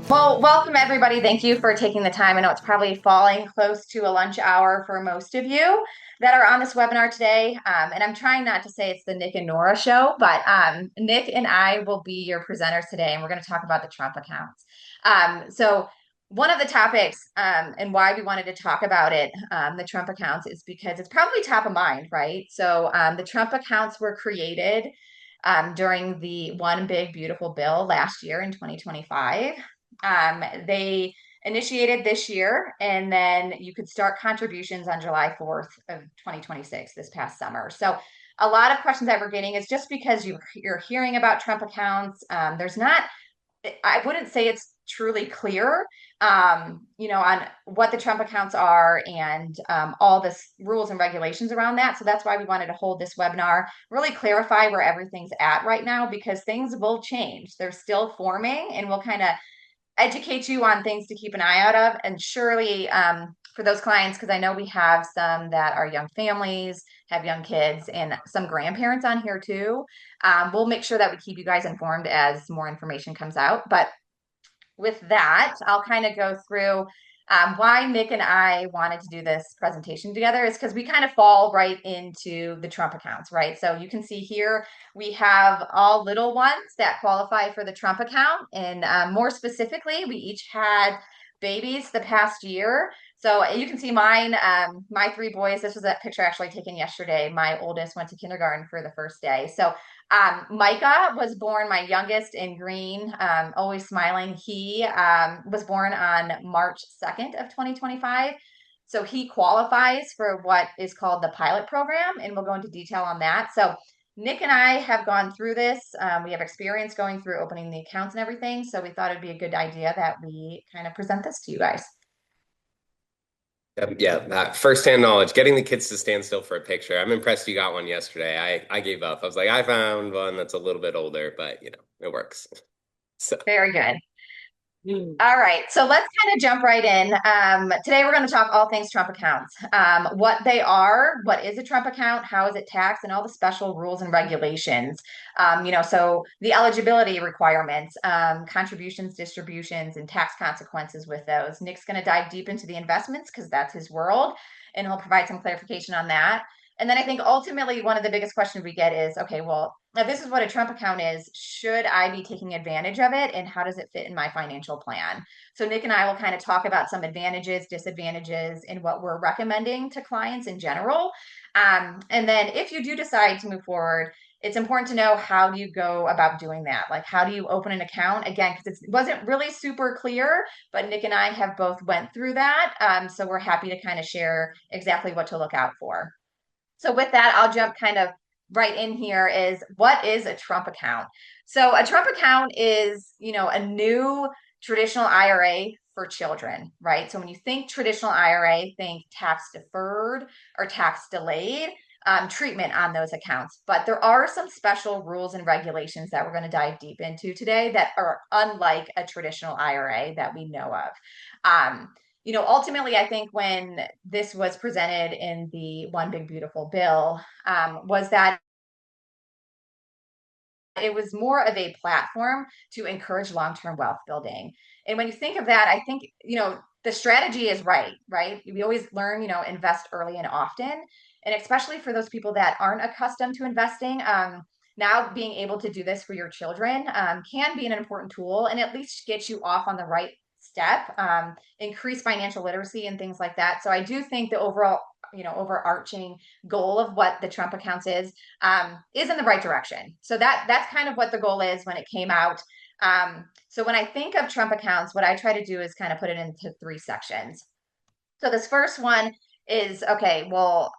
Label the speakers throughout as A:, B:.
A: Well, welcome everybody. Thank you for taking the time. I know it's probably falling close to a lunch hour for most of you that are on this webinar today. And I'm trying not to say it's the Nick and Nora show, but Nick and I will be your presenters today, and we're going to talk about the Trump accounts. So one of the topics and why we wanted to talk about it, the Trump accounts, is because it's probably top of mind, right? So the Trump accounts were created during the One Big Beautiful Bill last year in 2025. They initiated this year, and then you could start contributions on July 4th of 2026, this past summer. So a lot of questions that we're getting is just because you're hearing about Trump accounts. There's not, I wouldn't say it's truly clear, on what the Trump accounts are and all the rules and regulations around that. So that's why we wanted to hold this webinar, really clarify where everything's at right now, because things will change. They're still forming, and we'll kind of educate you on things to keep an eye out of. And surely for those clients, because I know we have some that are young families, have young kids, and some grandparents on here too. We'll make sure that we keep you guys informed as more information comes out. But with that, I'll kind of go through why Nick and I wanted to do this presentation together is because we kind of fall right into the Trump accounts, right? So you can see here we have all little ones that qualify for the Trump account. And more specifically, we each had babies the past year. So you can see mine, my three boys. This was a picture actually taken yesterday. My oldest went to kindergarten for the first day. So Micah was born, my youngest, in green, always smiling. He was born on March 2nd of 2025. So he qualifies for what is called the pilot program, and we'll go into detail on that. So Nick and I have gone through this. We have experience going through opening the accounts and everything. So we thought it'd be a good idea that we kind of present this to you guys.
B: Yeah, that firsthand knowledge, getting the kids to stand still for a picture. I'm impressed you got one yesterday. I gave up. I was like, I found one that's a little bit older, but it works. So,
A: Very good. All right, so let's kind of jump right in. Today we're going to talk all things Trump accounts, what they are, what is a Trump account, how is it taxed, and all the special rules and regulations. So the eligibility requirements, contributions, distributions, and tax consequences with those. Nick's going to dive deep into the investments because that's his world, and he'll provide some clarification on that. And then I think ultimately one of the biggest questions we get is, okay, well, now this is what a Trump account is. Should I be taking advantage of it? And how does it fit in my financial plan? So Nick and I will kind of talk about some advantages, disadvantages, and what we're recommending to clients in general. And then if you do decide to move forward, it's important to know how do you go about doing that? Like how do you open an account? Again, because it wasn't really super clear, but Nick and I have both went through that. So we're happy to kind of share exactly what to look out for. So with that, I'll jump kind of right in here is what is a Trump account? So a Trump account is, a new traditional IRA for children, right? So when you think traditional IRA, think tax deferred or tax delayed treatment on those accounts. But there are some special rules and regulations that we're going to dive deep into today that are unlike a traditional IRA that we know of. Ultimately, I think when this was presented in the One Big Beautiful Bill, was that it was more of a platform to encourage long-term wealth building. And when you think of that, I think, the strategy is right, right? We always learn, invest early and often. And especially for those people that aren't accustomed to investing, now being able to do this for your children can be an important tool and at least get you off on the right step, increase financial literacy and things like that. So I do think the overall, overarching goal of what the Trump accounts is in the right direction. So that's kind of what the goal is when it came out. So when I think of Trump accounts, what I try to do is kind of put it into three sections. So this first one is, okay, well,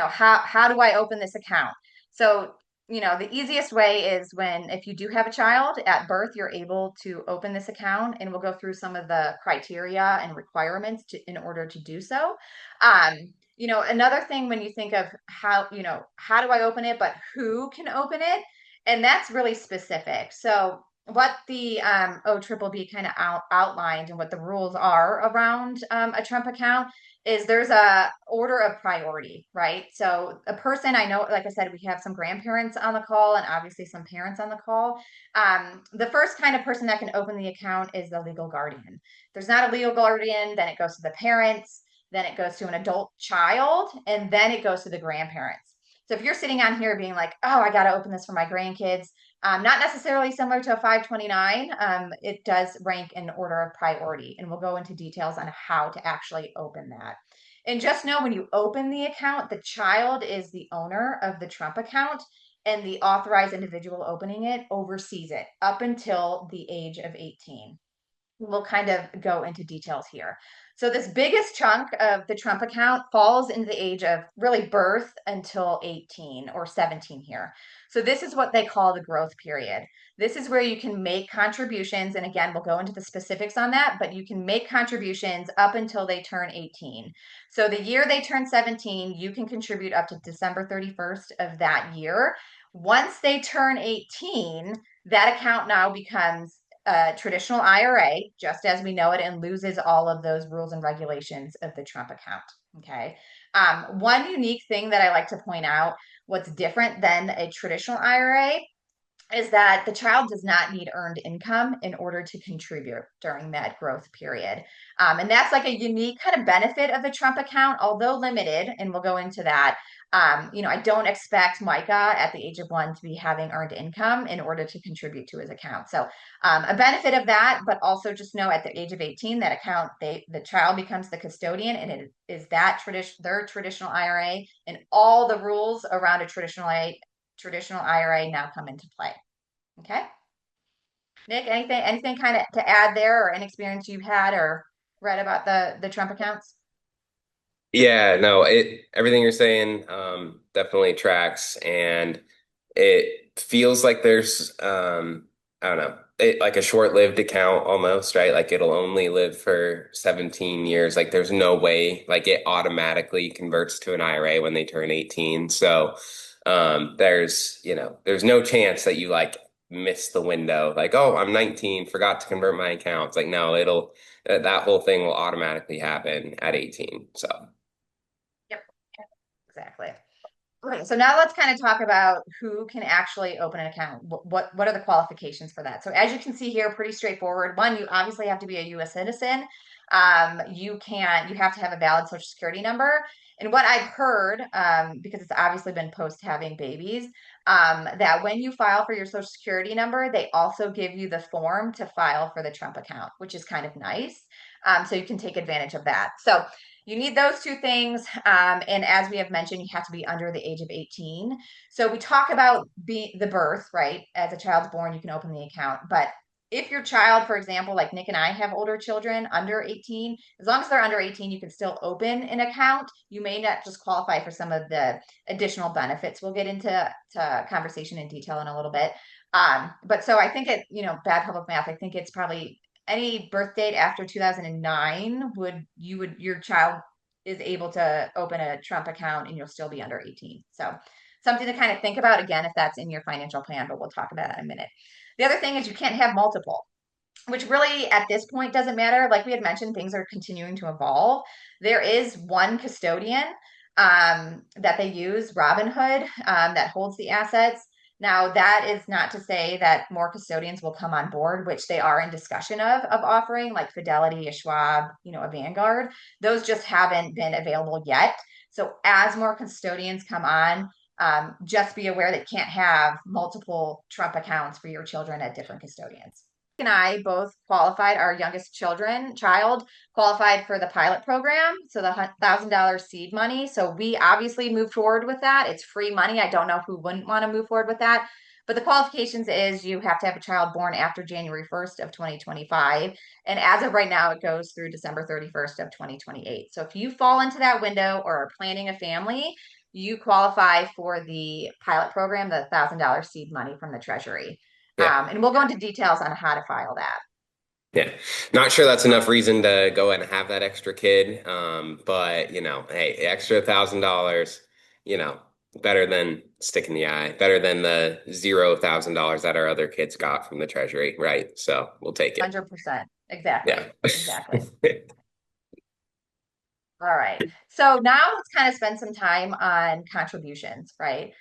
A: how do I open this account? So, the easiest way is when if you do have a child at birth, you're able to open this account, and we'll go through some of the criteria and requirements in order to do so. Another thing when you think of how do I open it, but who can open it? And that's really specific. So what the OBBB kind of outlined and what the rules are around a Trump account is there's a order of priority, right? So a person I know, like I said, we have some grandparents on the call and obviously some parents on the call. The first kind of person that can open the account is the legal guardian. If there's not a legal guardian, then it goes to the parents, then it goes to an adult child, and then it goes to the grandparents. So if you're sitting on here being like, oh, I got to open this for my grandkids, not necessarily similar to a 529. It does rank in order of priority, and we'll go into details on how to actually open that. And just know when you open the account, the child is the owner of the Trump account, and the authorized individual opening it oversees it up until the age of 18. We'll kind of go into details here. So this biggest chunk of the Trump account falls into the age of really birth until 18 or 17 here. So this is what they call the growth period. This is where you can make contributions. And again, we'll go into the specifics on that, but you can make contributions up until they turn 18. So the year they turn 17, you can contribute up to December 31st of that year. Once they turn 18, that account now becomes a traditional IRA, just as we know it, and loses all of those rules and regulations of the Trump account. Okay. One unique thing that I like to point out, what's different than a traditional IRA is that the child does not need earned income in order to contribute during that growth period. And that's like a unique kind of benefit of the Trump account, although limited, and we'll go into that. I don't expect Micah at the age of 1 to be having earned income in order to contribute to his account. So a benefit of that, but also just know at the age of 18, that account, the child becomes the custodian, and it is that their traditional IRA, and all the rules around a traditional IRA now come into play. Okay. Nick, anything kind of to add there, or any experience you've had or read about the Trump accounts?
B: Yeah, no, everything you're saying definitely tracks, and it feels like there's I don't know, like a short-lived account almost, right? Like it'll only live for 17 years. Like there's no way like it automatically converts to an IRA when they turn 18. So there's no chance that you like miss the window. Like, oh, I'm 19, forgot to convert my account. It's like no, that whole thing will automatically happen at 18. So
A: Yep, exactly. Okay, so now let's kind of talk about who can actually open an account. What are the qualifications for that? So as you can see here, pretty straightforward. One, you obviously have to be a U.S. citizen. You have to have a valid Social Security number. And what I've heard, because it's obviously been post having babies, that when you file for your Social Security number, they also give you the form to file for the Trump account, which is kind of nice. So you can take advantage of that. So you need those two things. And as we have mentioned, you have to be under the age of 18. So we talk about the birth, right? As a child's born, you can open the account. But if your child, for example, like Nick and I have older children under 18, as long as they're under 18, you can still open an account. You may not just qualify for some of the additional benefits. We'll get into conversation in detail in a little bit. But so I think bad public math, I think it's probably any birth date after 2009 your child is able to open a Trump account and you'll still be under 18. So something to kind of think about again if that's in your financial plan, but we'll talk about that in a minute. The other thing is you can't have multiple, which really at this point doesn't matter. Like we had mentioned, things are continuing to evolve. There is one custodian that they use, Robinhood, that holds the assets. Now, that is not to say that more custodians will come on board, which they are in discussion of offering, like Fidelity, a Schwab, a Vanguard. Those just haven't been available yet. So as more custodians come on, just be aware that you can't have multiple Trump accounts for your children at different custodians and I both qualified. Our youngest child qualified for the pilot program, so the $1,000 seed money. So we obviously moved forward with that. It's free money. I don't know who wouldn't want to move forward with that. But the qualifications is you have to have a child born after January 1st of 2025. And as of right now, it goes through December 31st of 2028. So if you fall into that window or are planning a family, you qualify for the pilot program, the $1,000 seed money from the Treasury.
B: yeah.
A: And we'll go into details on how to file that.
B: Yeah. Not sure that's enough reason to go ahead and have that extra kid. But hey, extra $1,000, you know, better than stick in the eye, better than the $0,000 that our other kids got from the Treasury, right? So we'll take it.
A: 100%.
B: Yeah.
A: Exactly. Exactly. All right. So now let's kind of spend some time on contributions, right?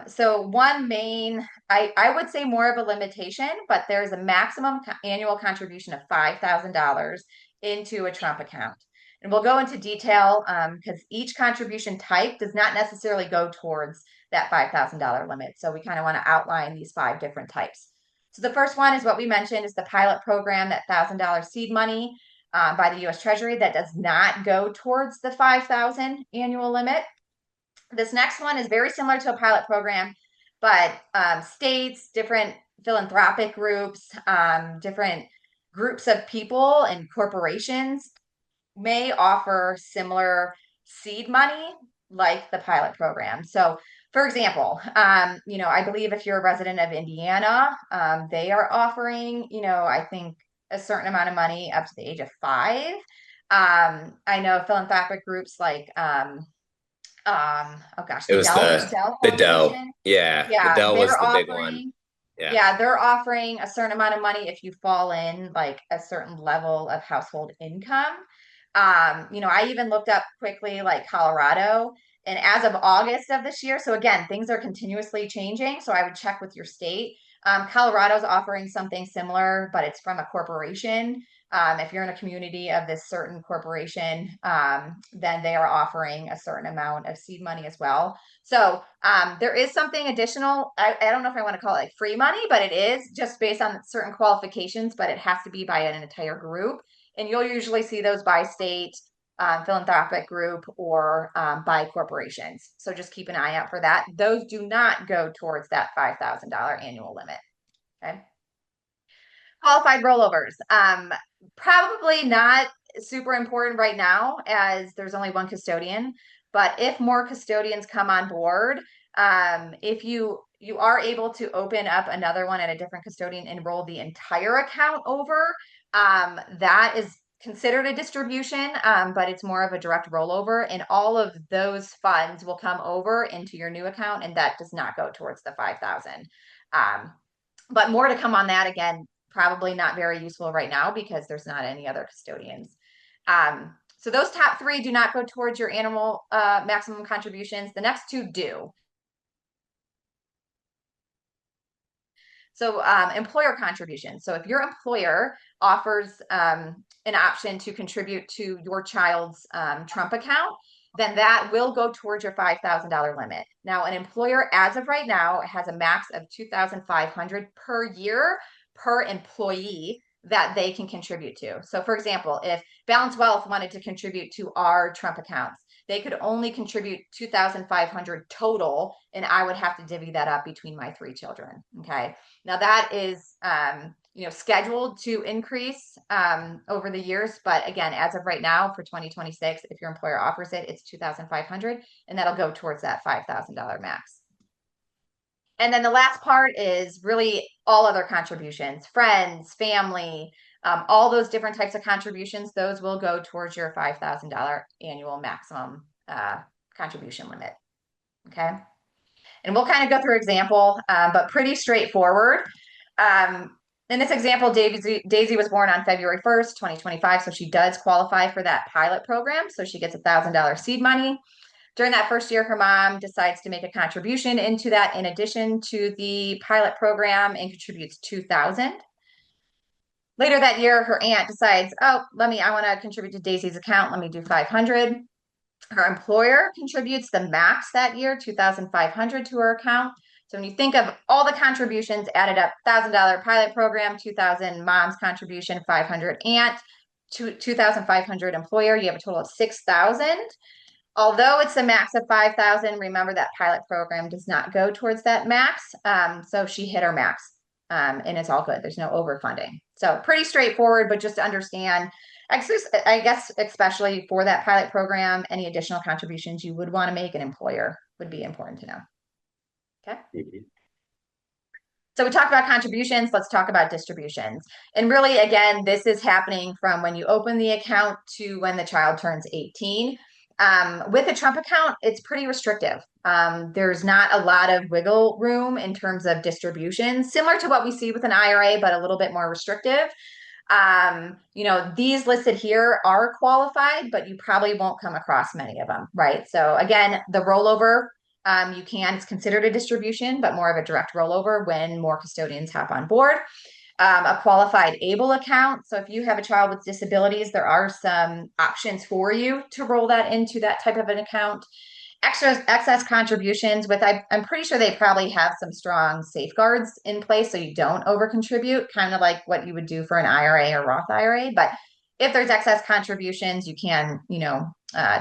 A: So one main, I would say more of a limitation, but there's a maximum annual contribution of $5,000 into a Trump account. And we'll go into detail because each contribution type does not necessarily go towards that $5,000 limit. So we kind of want to outline these five different types. So the first one is what we mentioned is the pilot program, that $1,000 seed money by the U.S. Treasury that does not go towards the 5,000 annual limit. This next one is very similar to a pilot program, but states, different philanthropic groups, different groups of people and corporations may offer similar seed money like the pilot program. So, for example, I believe if you're a resident of Indiana, they are offering, I think a certain amount of money up to the age of 5. I know philanthropic groups like, oh gosh,
B: It
A: the
B: was
A: Dell
B: the Dell.
A: Foundation.
B: Yeah, the
A: Yeah,
B: Dell was
A: they're
B: the big one.
A: offering
B: Yeah.
A: yeah, they're offering a certain amount of money if you fall in like a certain level of household income. I even looked up quickly like Colorado, and as of August of this year, so again, things are continuously changing. So I would check with your state. Colorado's offering something similar, but it's from a corporation. If you're in a community of this certain corporation, then they are offering a certain amount of seed money as well. So there is something additional. I don't know if I want to call it like free money, but it is just based on certain qualifications, but it has to be by an entire group. And you'll usually see those by state, philanthropic group, or by corporations. So just keep an eye out for that. Those do not go towards that $5,000 annual limit. Okay. Qualified rollovers. Probably not super important right now as there's only one custodian. But if more custodians come on board, if you are able to open up another one at a different custodian and roll the entire account over, that is considered a distribution, but it's more of a direct rollover, and all of those funds will come over into your new account, and that does not go towards the 5,000. But more to come on that. Again, probably not very useful right now because there's not any other custodians. So those top three do not go towards your animal maximum contributions. The next two do. So employer contribution. So if your employer offers an option to contribute to your child's Trump account, then that will go towards your $5,000 limit. Now, an employer, as of right now, has a max of $2,500 per year per employee that they can contribute to. So, for example, if Balance Wealth wanted to contribute to our Trump accounts, they could only contribute 2,500 total, and I would have to divvy that up between my 3 children. Okay. Now that is, scheduled to increase over the years. But again, as of right now for 2026, if your employer offers it, it's 2,500, and that'll go towards that $5,000 max. And then the last part is really all other contributions, friends, family, all those different types of contributions, those will go towards your $5,000 annual maximum contribution limit. Okay. And we'll kind of go through example, but pretty straightforward. In this example, Daisy was born on February 1st, 2025, so she does qualify for that pilot program. So she gets $1,000 seed money. During that first year, her mom decides to make a contribution into that in addition to the pilot program and contributes 2,000. Later that year, her aunt decides, oh, I want to contribute to Daisy's account. Let me do 500. Her employer contributes the max that year, 2,500 to her account. So when you think of all the contributions added up, $1,000 pilot program, 2,000 mom's contribution, 500 aunt, 2,500 employer, you have a total of 6,000. Although it's a max of 5,000, remember that pilot program does not go towards that max. So she hit her max, and it's all good. There's no overfunding. So pretty straightforward, but just to understand, I guess, especially for that pilot program, any additional contributions you would want to make an employer would be important to know. Okay.
B: Mhm.
A: So we talked about contributions. Let's talk about distributions. And really, again, this is happening from when you open the account to when the child turns 18. With a Trump account, it's pretty restrictive. There's not a lot of wiggle room in terms of distribution, similar to what we see with an IRA, but a little bit more restrictive. These listed here are qualified, but you probably won't come across many of them, right? So again, the rollover, it's considered a distribution, but more of a direct rollover when more custodians hop on board. A qualified ABLE account. So if you have a child with disabilities, there are some options for you to roll that into that type of an account. Extra excess contributions with I'm pretty sure they probably have some strong safeguards in place so you don't over contribute, kind of like what you would do for an IRA or Roth IRA. But if there's excess contributions, you can,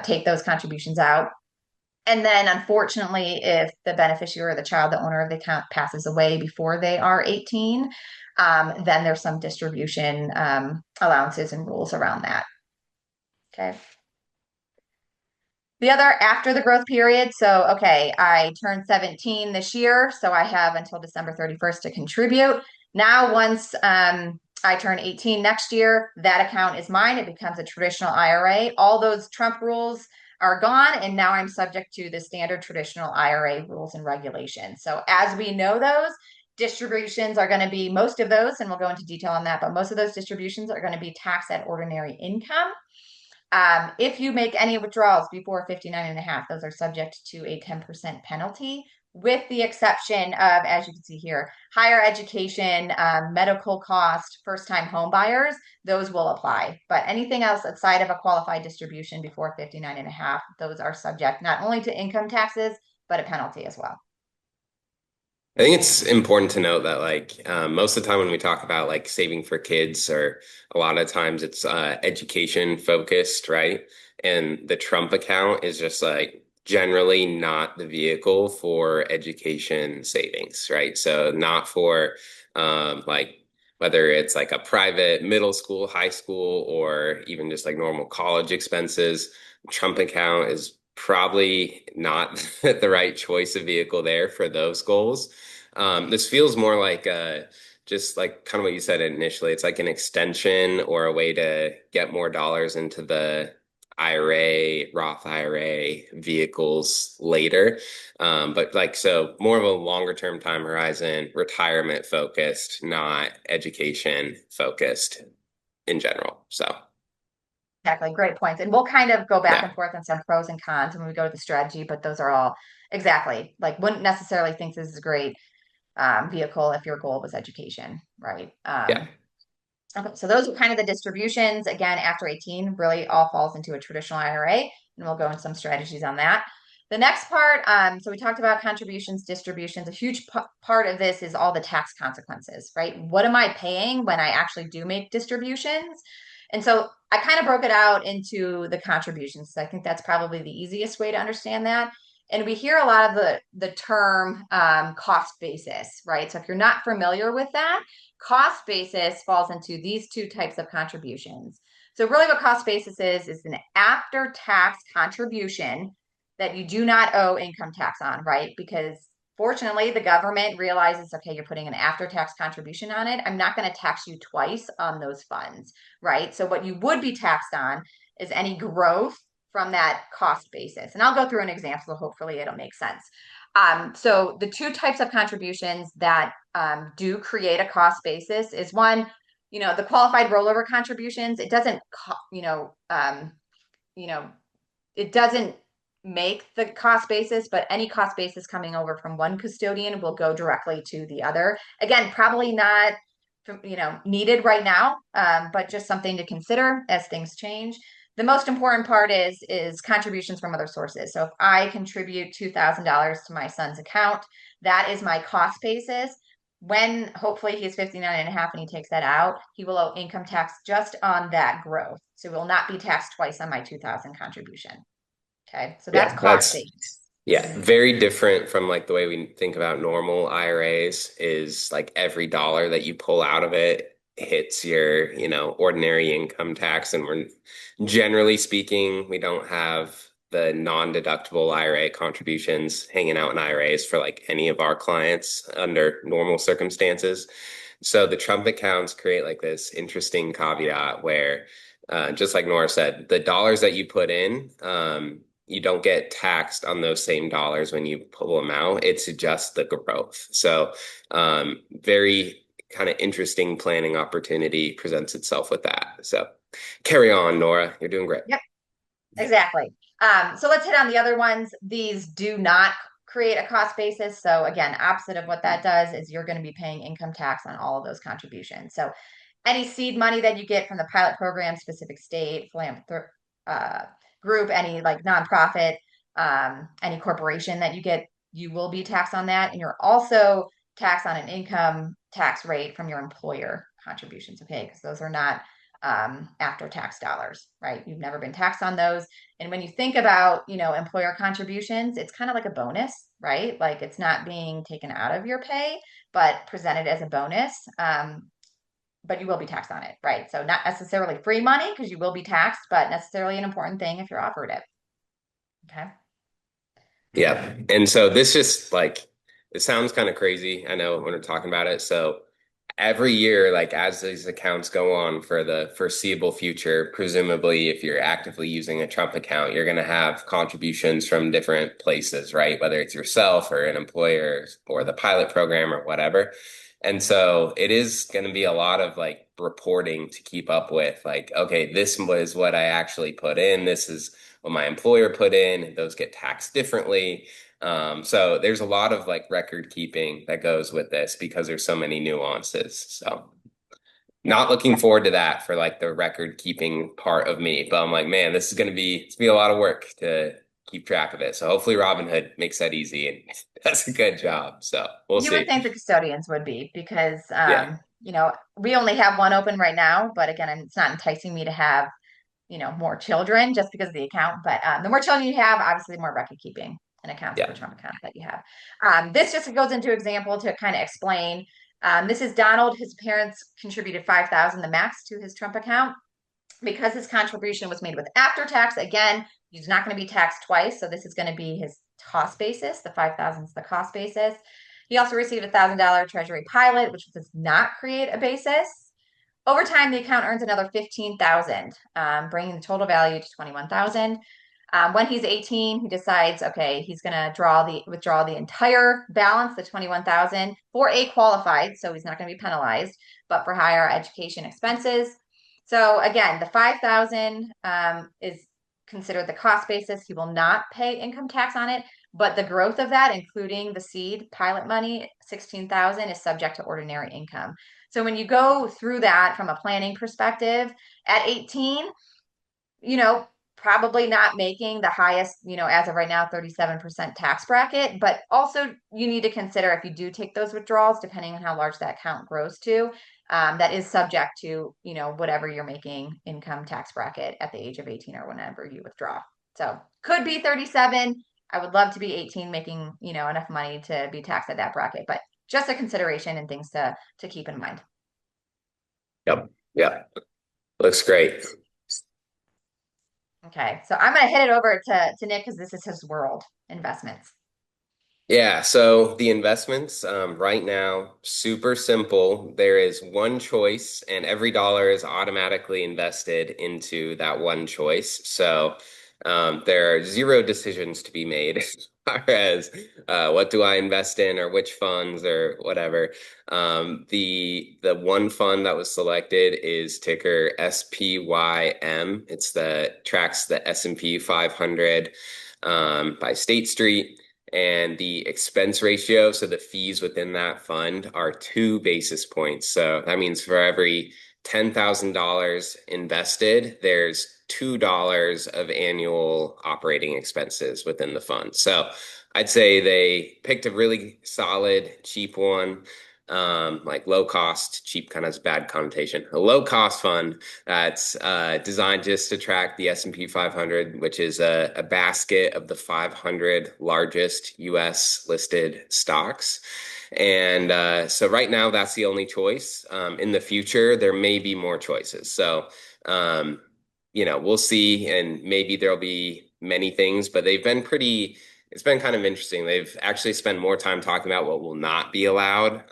A: take those contributions out. And then, unfortunately, if the beneficiary or the child, the owner of the account, passes away before they are 18, then there's some distribution allowances and rules around that. Okay. The other after the growth period. So, okay, I turned 17 this year, so I have until December 31st to contribute. Now, once I turn 18 next year, that account is mine. It becomes a traditional IRA. All those Trump rules are gone, and now I'm subject to the standard traditional IRA rules and regulations. So, as we know those, distributions are going to be most of those, and we'll go into detail on that, but most of those distributions are going to be taxed at ordinary income. If you make any withdrawals before 59 and a half, those are subject to a 10% penalty, with the exception of, as you can see here, higher education, medical cost, first-time home buyers, those will apply. But anything else outside of a qualified distribution before 59 and a half, those are subject not only to income taxes, but a penalty as well.
B: I think it's important to note that most of the time when we talk about like saving for kids, or a lot of times it's education focused, right? And the Trump account is just like generally not the vehicle for education savings, right? So not for like whether it's like a private middle school, high school, or even just like normal college expenses. Trump account is probably not the right choice of vehicle there for those goals. This feels more like just like kind of what you said initially. It's like an extension or a way to get more dollars into the IRA, Roth IRA vehicles later. But like, so more of a longer term time horizon, retirement focused, not education focused in general. So,
A: Exactly. Great points. And we'll kind of go back
B: yeah,
A: and forth on some pros and cons when we go to the strategy, but those are all exactly like wouldn't necessarily think this is a great vehicle if your goal was education, right?
B: yeah,
A: Okay, so those are kind of the distributions. Again, after 18, really all falls into a traditional IRA, and we'll go into some strategies on that. The next part, so we talked about contributions, distributions. A huge part of this is all the tax consequences, right? What am I paying when I actually do make distributions? And so I kind of broke it out into the contributions. So I think that's probably the easiest way to understand that. And we hear a lot of the term cost basis, right? So if you're not familiar with that, cost basis falls into these two types of contributions. So really what cost basis is an after tax contribution that you do not owe income tax on, right? Because fortunately the government realizes, okay, you're putting an after tax contribution on it. I'm not going to tax you twice on those funds, right? So what you would be taxed on is any growth from that cost basis. And I'll go through an example, so hopefully it'll make sense. So the two types of contributions that do create a cost basis is one, the qualified rollover contributions. It doesn't, you know, it doesn't make the cost basis, but any cost basis coming over from one custodian will go directly to the other. Again, probably not, needed right now, but just something to consider as things change. The most important part is contributions from other sources. So if I contribute $2,000 to my son's account, that is my cost basis. When hopefully he's 59 and a half and he takes that out, he will owe income tax just on that growth. So he will not be taxed twice on my 2,000 contribution. Okay, so that's
B: yeah.
A: cost based.
B: Yeah, very different from like the way we think about normal IRAs is like every dollar that you pull out of it hits your, ordinary income tax. And we're generally speaking, we don't have the non-deductible IRA contributions hanging out in IRAs for like any of our clients under normal circumstances. So the Trump accounts create like this interesting caveat where, just like Nora said, the dollars that you put in, you don't get taxed on those same dollars when you pull them out. It's just the growth. So, very kind of interesting planning opportunity presents itself with that. So carry on, Nora. You're doing great.
A: Yep, exactly. So let's hit on the other ones. These do not create a cost basis. So again, opposite of what that does is you're going to be paying income tax on all of those contributions. So any seed money that you get from the pilot program, specific state, uh, group, any like nonprofit, any corporation that you get, you will be taxed on that. And you're also taxed on an income tax rate from your employer contributions, okay? Because those are not after tax dollars, right? You've never been taxed on those. And when you think about, employer contributions, it's kind of like a bonus, right? Like it's not being taken out of your pay, but presented as a bonus. But you will be taxed on it, right? So not necessarily free money because you will be taxed, but necessarily an important thing if you're offered it. Okay.
B: Yeah. And so this just like it sounds kind of crazy, I know when we're talking about it. So every year, like as these accounts go on for the foreseeable future, presumably if you're actively using a Trump account, you're going to have contributions from different places, right? Whether it's yourself or an employer or the pilot program or whatever. And so it is going to be a lot of like reporting to keep up with, like, okay, this was what I actually put in. This is what my employer put in, and those get taxed differently. So there's a lot of like record keeping that goes with this because there's so many nuances. So not looking forward to that for like the record keeping part of me. But I'm like, man, this is it's gonna be a lot of work to keep track of it. So hopefully Robinhood makes that easy and does a good job. So we'll
A: You would
B: see.
A: think the custodians would be because,
B: Yeah.
A: we only have one open right now, but again, it's not enticing me to have, more children just because of the account. But the more children you have, obviously, the more record keeping and accounts for
B: Yeah.
A: the Trump account that you have. This just goes into example to kind of explain. This is Donald. His parents contributed 5,000, the max, to his Trump account because his contribution was made with after tax. Again, he's not going to be taxed twice, so this is going to be his cost basis. The 5,000 is the cost basis. He also received $1,000 Treasury pilot, which does not create a basis. Over time, the account earns another 15,000, bringing the total value to 21,000. When he's 18, he decides, okay, he's going to withdraw the entire balance, the 21,000, for a qualified, so he's not going to be penalized, but for higher education expenses. So again, the 5,000 is considered the cost basis. He will not pay income tax on it, but the growth of that, including the seed pilot money, 16,000, is subject to ordinary income. So when you go through that from a planning perspective at 18, you know, probably not making the highest, as of right now, 37% tax bracket, but also you need to consider if you do take those withdrawals, depending on how large that account grows to, that is subject to, whatever you're making income tax bracket at the age of 18 or whenever you withdraw. So could be 37. I would love to be 18 making, enough money to be taxed at that bracket, but just a consideration and things to keep in mind.
B: Yep. Yeah. Looks great.
A: Okay, so I'm going to hit it over to Nick because this is his world, investments.
B: Yeah, so the investments right now, super simple. There is one choice, and every dollar is automatically invested into that one choice. So there are zero decisions to be made as far as what do I invest in or which funds or whatever. The one fund that was selected is ticker SPYM. It's the tracks the S&P 500 by State Street. And the expense ratio, so the fees within that fund are 2 basis points. So that means for every $10,000 invested, there's $2 of annual operating expenses within the fund. So I'd say they picked a really solid, cheap one, like low cost, cheap kind of has a bad connotation. A low cost fund that's designed just to track the S&P 500, which is a basket of the 500 largest US listed stocks. And so right now, that's the only choice. In the future, there may be more choices. So, we'll see, and maybe there'll be many things, but it's been kind of interesting. They've actually spent more time talking about what will not be allowed.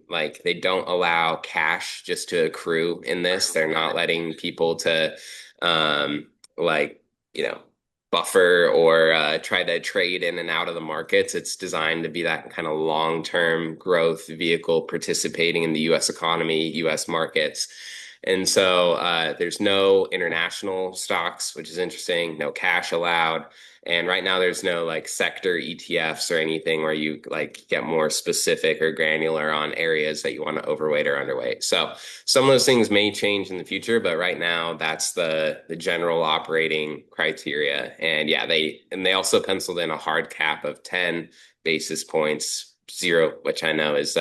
B: Like they don't allow cash just to accrue in this. They're not letting people to, like, you know, buffer or try to trade in and out of the markets. It's designed to be that kind of long-term growth vehicle participating in the US economy, US markets. And so there's no international stocks, which is interesting, no cash allowed. And right now there's no like sector ETFs or anything where you like get more specific or granular on areas that you want to overweight or underweight. So some of those things may change in the future, but right now that's the general operating criteria. And yeah, they also penciled in a hard cap of 10 basis points, zero, which I know is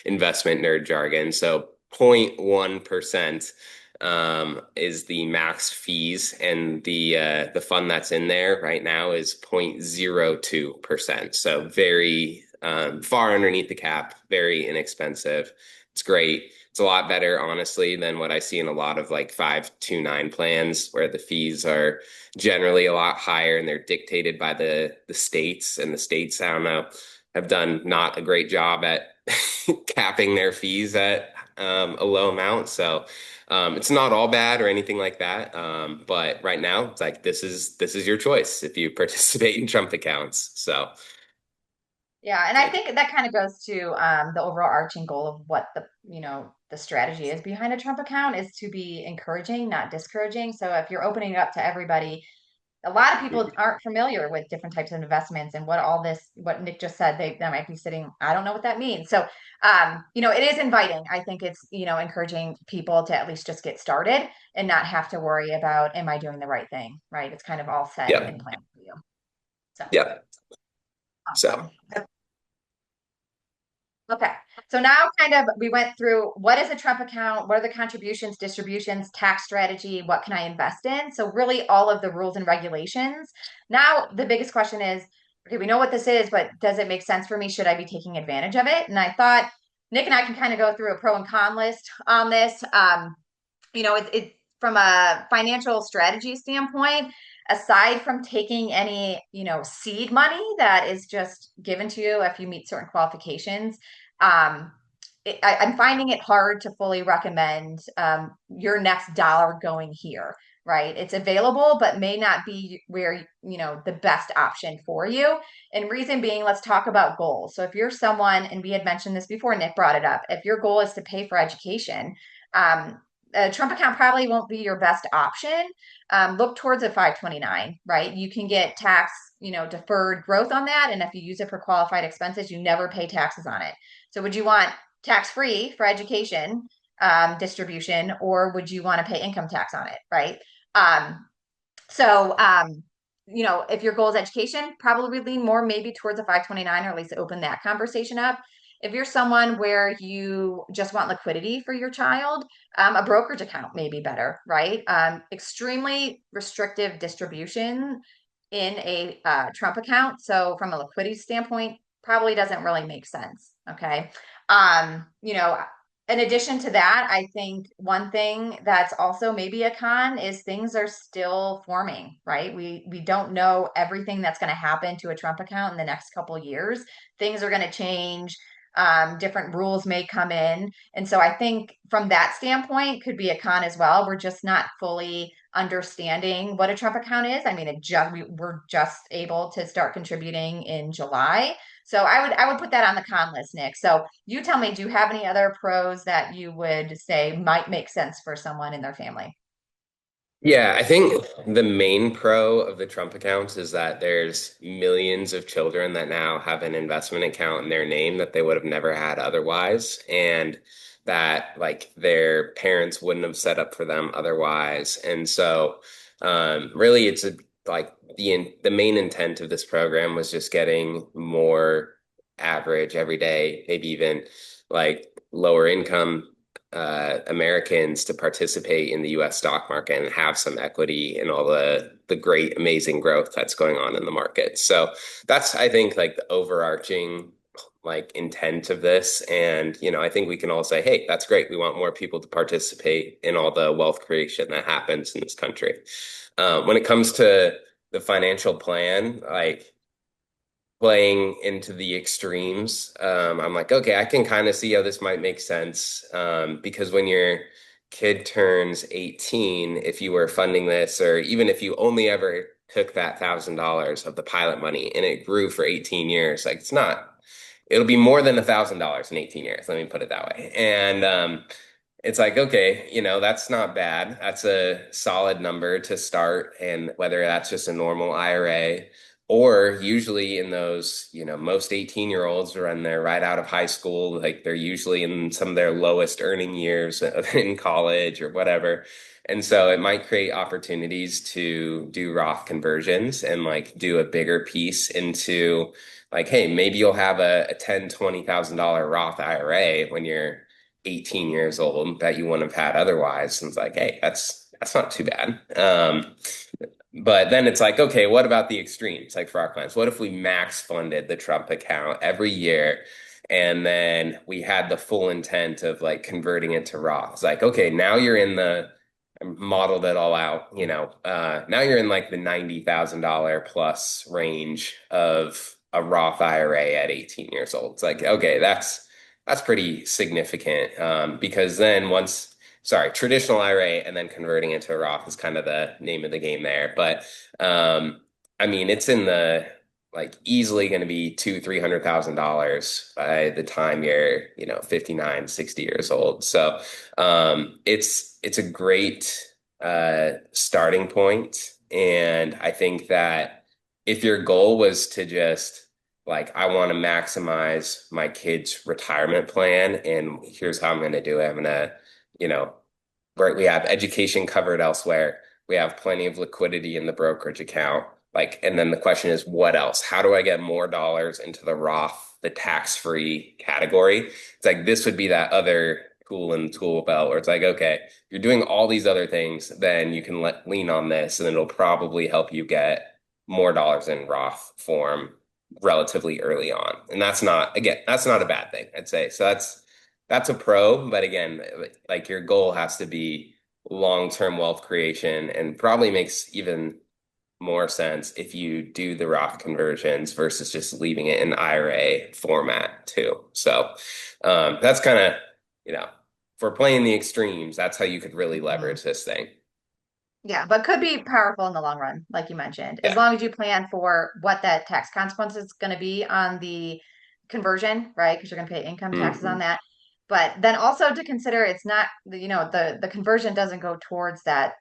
B: investment nerd jargon. So 0.1% is the max fees, and the fund that's in there right now is 0.02%. So very far underneath the cap, very inexpensive. It's great. It's a lot better, honestly, than what I see in a lot of like 529 plans where the fees are generally a lot higher and they're dictated by the states. And the states, I don't know, have done not a great job at capping their fees at a low amount. So it's not all bad or anything like that. But right now, it's like this is your choice if you participate in Trump accounts. So
A: Yeah, and
B: it's
A: I
B: like,
A: think that kind of goes to the overall arching goal of what the strategy is behind a Trump account is to be encouraging, not discouraging. So if you're opening it up to everybody, a lot of people aren't familiar with different types of investments and what all this, what Nick just said, they might be sitting, I don't know what that means. So, it is inviting. I think it's, encouraging people to at least just get started and not have to worry about, am I doing the right thing? Right. It's kind of all set
B: yeah,
A: and planned for you. So
B: yeah. So
A: awesome. Okay. So now kind of we went through what is a Trump account, what are the contributions, distributions, tax strategy, what can I invest in? So really all of the rules and regulations. Now the biggest question is, okay, we know what this is, but does it make sense for me? Should I be taking advantage of it? And I thought Nick and I can kind of go through a pro and con list on this. It from a financial strategy standpoint, aside from taking any, seed money that is just given to you if you meet certain qualifications, um, I'm finding it hard to fully recommend your next dollar going here, right? It's available, but may not be where, the best option for you. And reason being, let's talk about goals. So if you're someone, and we had mentioned this before, Nick brought it up, if your goal is to pay for education, um, a Trump account probably won't be your best option. Look towards a 529, right? You can get tax, deferred growth on that. And if you use it for qualified expenses, you never pay taxes on it. So would you want tax free for education distribution, or would you want to pay income tax on it, right? Um, so, if your goal is education, probably lean more maybe towards a 529 or at least open that conversation up. If you're someone where you just want liquidity for your child, a brokerage account may be better, right? Extremely restrictive distribution in a Trump account. So, from a liquidity standpoint, probably doesn't really make sense. Okay. Um, you know, in addition to that, I think one thing that's also maybe a con is things are still forming, right? We don't know everything that's going to happen to a Trump account in the next couple of years. Things are going to change. Different rules may come in. And so I think from that standpoint could be a con as well. We're just not fully understanding what a Trump account is. I mean, we're just able to start contributing in July. So I would put that on the con list, Nick. So you tell me, do you have any other pros that you would say might make sense for someone in their family?
B: yeah, I think the main pro of the Trump accounts is that there's millions of children that now have an investment account in their name that they would have never had otherwise, and that like their parents wouldn't have set up for them otherwise. And so, really, it's like the main intent of this program was just getting more average, everyday, maybe even like lower income Americans to participate in the US stock market and have some equity in all the great, amazing growth that's going on in the market. So that's, I think, like the overarching like intent of this. And, I think we can all say, hey, that's great. We want more people to participate in all the wealth creation that happens in this country. When it comes to the financial plan, like playing into the extremes. I'm like, okay, I can kind of see how this might make sense. Because when your kid turns 18, if you were funding this, or even if you only ever took that $1,000 of the pilot money and it grew for 18 years, like it's not, it'll be more than $1,000 in 18 years. Let me put it that way. And it's like, okay, that's not bad. That's a solid number to start. And whether that's just a normal IRA or usually in those, most 18-year-olds when they're right out of high school, like they're usually in some of their lowest earning years in college or whatever. And so it might create opportunities to do Roth conversions and like do a bigger piece into like, hey, maybe you'll have a $10,000, $20,000 Roth IRA when you're 18 years old that you wouldn't have had otherwise. And it's like, hey, that's not too bad. But then it's like, okay, what about the extremes? Like for our clients, what if we max funded the Trump account every year and then we had the full intent of like converting it to Roth? It's like, okay, now you're in the modeled it all out, now you're in like the $90,000 plus range of a Roth IRA at 18 years old. It's like, okay, that's pretty significant because then traditional IRA and then converting into a Roth is kind of the name of the game there. But I mean, it's in the like easily going to be $300,000 by the time you're, 59, 60 years old. So it's a great starting point. And I think that if your goal was to just like, I want to maximize my kid's retirement plan, and here's how I'm going to do it. I'm going to, you know, where we have education covered elsewhere. We have plenty of liquidity in the brokerage account. Like, and then the question is, what else? How do I get more dollars into the Roth, the tax-free category? It's like this would be that other tool in the tool belt where it's like, okay, you're doing all these other things, then you can lean on this, and it'll probably help you get more dollars in Roth form relatively early on. And that's not a bad thing, I'd say. So that's a pro, but again, like your goal has to be long-term wealth creation and probably makes even more sense if you do the Roth conversions versus just leaving it in IRA format too. So that's kind of, for playing the extremes, that's how you could really
A: Mhm.
B: leverage this thing.
A: Yeah, but could be powerful in the long run, like you mentioned, as
B: Yeah.
A: long as you plan for what that tax consequence is going to be on the conversion, right? Because you're going to pay income taxes on
B: Hmm.
A: that. But then also to consider it's not, the conversion doesn't go towards that,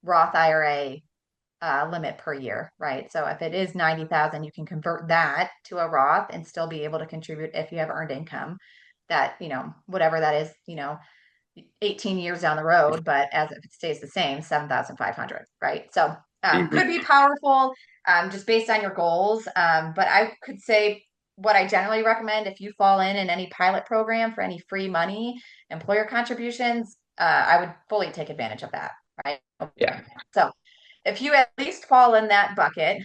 A: Roth IRA limit per year, right? So if it is 90,000, you can convert that to a Roth and still be able to contribute if you have earned income that, whatever that is, 18 years down the road, but as if it stays the same, 7,500, right? So could
B: Hmm.
A: be powerful just based on your goals. But I could say what I generally recommend if you fall in any pilot program for any free money, employer contributions, I would fully take advantage of that, right?
B: Yeah.
A: So if you at least fall in that bucket,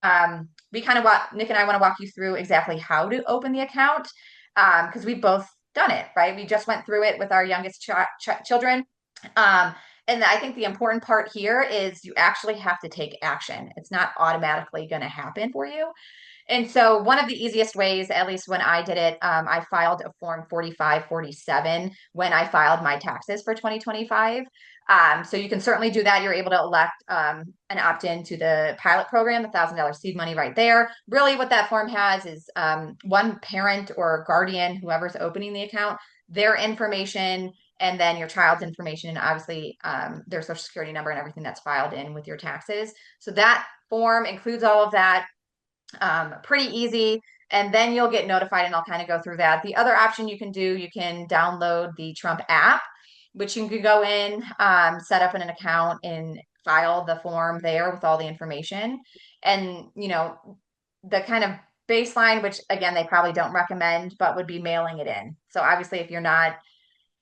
A: um, we kind of Nick and I want to walk you through exactly how to open the account because we've both done it, right? We just went through it with our youngest children. Um, and I think the important part here is you actually have to take action. It's not automatically going to happen for you. And so, one of the easiest ways, at least when I did it, I filed a form 4547 when I filed my taxes for 2025. So, you can certainly do that. You're able to elect an opt in to the pilot program, the $1,000 seed money right there. Really, what that form has is one parent or guardian, whoever's opening the account, their information, and then your child's information, and obviously their social security number and everything that's filed in with your taxes. So, that form includes all of that, pretty easy. And then you'll get notified, and I'll kind of go through that. The other option you can do, you can download the Trump app, which you can go in, set up an account, and file the form there with all the information. And, the kind of baseline, which again, they probably don't recommend, but would be mailing it in. So obviously, if you're not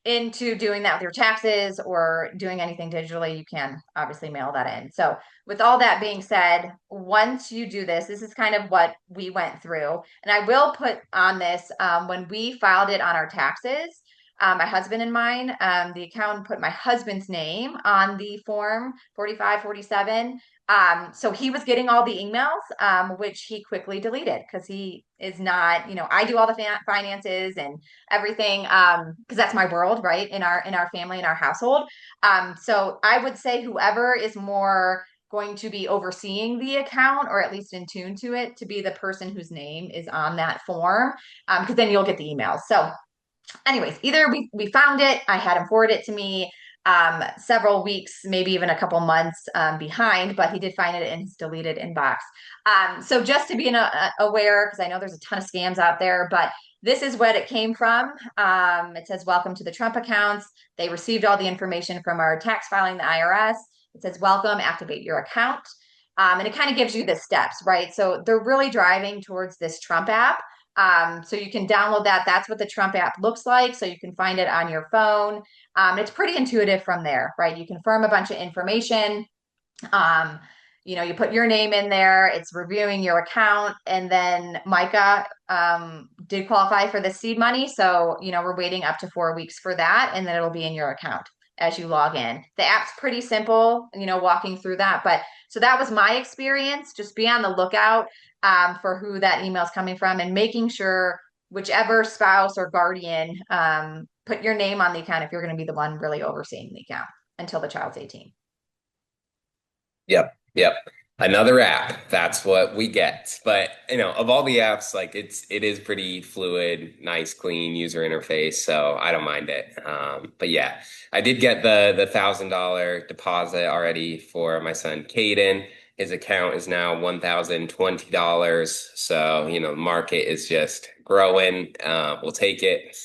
A: into doing that with your taxes or doing anything digitally, you can obviously mail that in. So, with all that being said, once you do this, this is kind of what we went through. And I will put on this when we filed it on our taxes, my husband and mine, the accountant put my husband's name on the form 4547. So he was getting all the emails, which he quickly deleted because he is not, I do all the finances and everything, because that's my world, right? In our family, in our household. So I would say whoever is more going to be overseeing the account or at least in tune to it to be the person whose name is on that form, because then you'll get the emails. So anyways, either we found it, I had him forward it to me, several weeks, maybe even a couple months behind, but he did find it in his deleted inbox. So just to be aware, because I know there's a ton of scams out there, but this is what it came from. It says, "Welcome to the Trump accounts." They received all the information from our tax filing, the IRS. It says, "Welcome, activate your account." And it kind of gives you the steps, right? So they're really driving towards this Trump app. So you can download that. That's what the Trump app looks like. So you can find it on your phone. It's pretty intuitive from there, right? You confirm a bunch of information. Um, you put your name in there, it's reviewing your account, and then Micah did qualify for the seed money. So, we're waiting up to 4 weeks for that, and then it'll be in your account as you log in. The app's pretty simple, walking through that. But so that was my experience. Just be on the lookout for who that email is coming from and making sure whichever spouse or guardian put your name on the account if you're going to be the one really overseeing the account until the child's 18.
B: Yep. Yep. Another app. That's what we get. But, of all the apps, like it is pretty fluid, nice, clean user interface. So I don't mind it. But yeah, I did get the $1,000 deposit already for my son Caden. His account is now $1,020. So, the market is just growing. We'll take it.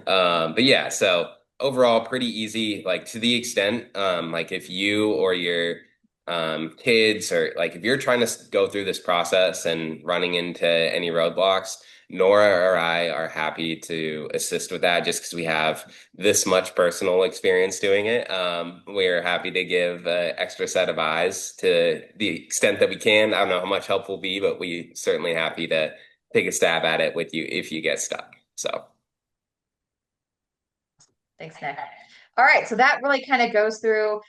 B: But yeah, so overall pretty easy, like to the extent like if you or your kids or like if you're trying to go through this process and running into any roadblocks, Nora or I are happy to assist with that just because we have this much personal experience doing it. We're happy to give an extra set of eyes to the extent that we can. I don't know how much help will be, but we certainly happy to take a stab at it with you if you get stuck. So
A: Thanks, Nick. All right, so that really kind of goes through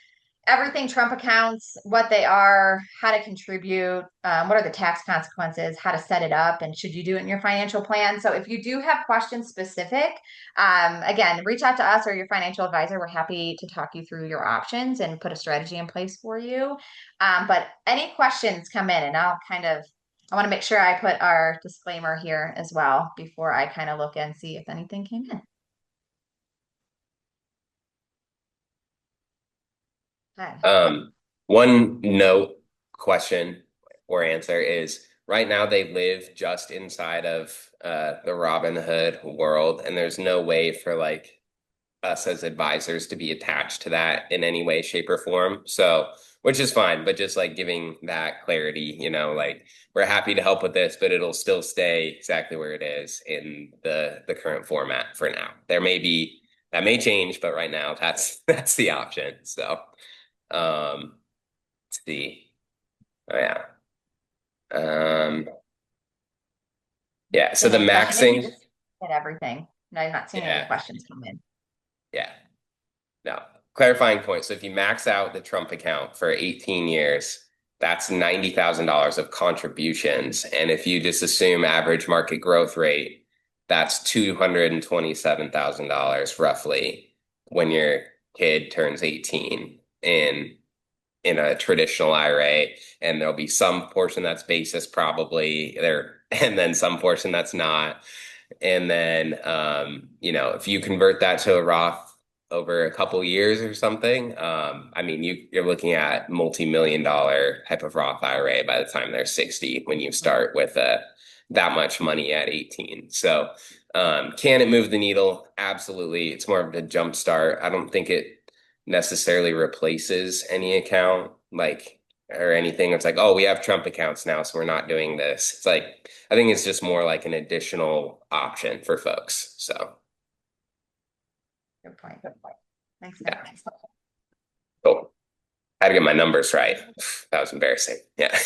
A: everything Trump accounts, what they are, how to contribute, what are the tax consequences, how to set it up, and should you do it in your financial plan. So if you do have questions specific, again, reach out to us or your financial advisor. We're happy to talk you through your options and put a strategy in place for you. But any questions come in, and I want to make sure I put our disclaimer here as well before I kind of look and see if anything came in. Okay.
B: one note, question or answer is right now they live just inside of the Robin Hood world, and there's no way for like us as advisors to be attached to that in any way, shape, or form. So, which is fine, but just like giving that clarity, like we're happy to help with this, but it'll still stay exactly where it is in the current format for now. That may change, but right now that's the option. So, let's see. Oh yeah. Um, yeah, so
A: Seeing
B: the
A: any question? If you
B: maxing,
A: just hit everything. No, I'm not seeing any
B: yeah,
A: questions come in.
B: yeah. No, clarifying point. So if you max out the Trump account for 18 years, that's $90,000 of contributions. And if you just assume average market growth rate, that's $227,000 roughly when your kid turns 18 in a traditional IRA. And there'll be some portion that's basis probably there, and then some portion that's not. And then, if you convert that to a Roth over a couple years or something, I mean, you're looking at multi-million-dollar type of Roth IRA by the time they're 60 when you start with that much money at 18. So, can it move the needle? Absolutely. It's more of a jump start. I don't think it necessarily replaces any account like or anything. It's like, oh, we have Trump accounts now, so we're not doing this. It's like I think it's just more like an additional option for folks. So
A: Good point. Good point. Thanks, Nick.
B: yeah, cool. I had to get my numbers right. That was embarrassing. Yeah.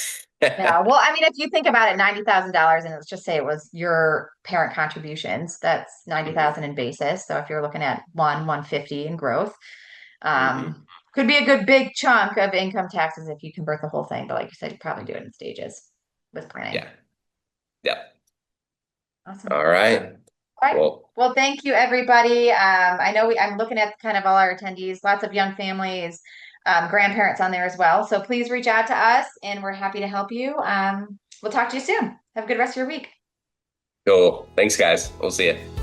A: Yeah. Well, I mean, if you think about it, $90,000, and let's just say it was your parent contributions, that's
B: hmm
A: 90,000 in basis. So if you're looking at 150 in growth,
B: hmm
A: um, Could be a good big chunk of income taxes if you convert the whole thing. But like you said, you probably do it in stages with planning.
B: Yeah. Yeah.
A: Awesome.
B: All right.
A: All right.
B: Well,
A: Well, thank you, everybody. I know I'm looking at kind of all our attendees, lots of young families, grandparents on there as well. So please reach out to us and we're happy to help you. We'll talk to you soon. Have a good rest of your week.
B: cool. Thanks, guys. We'll see you.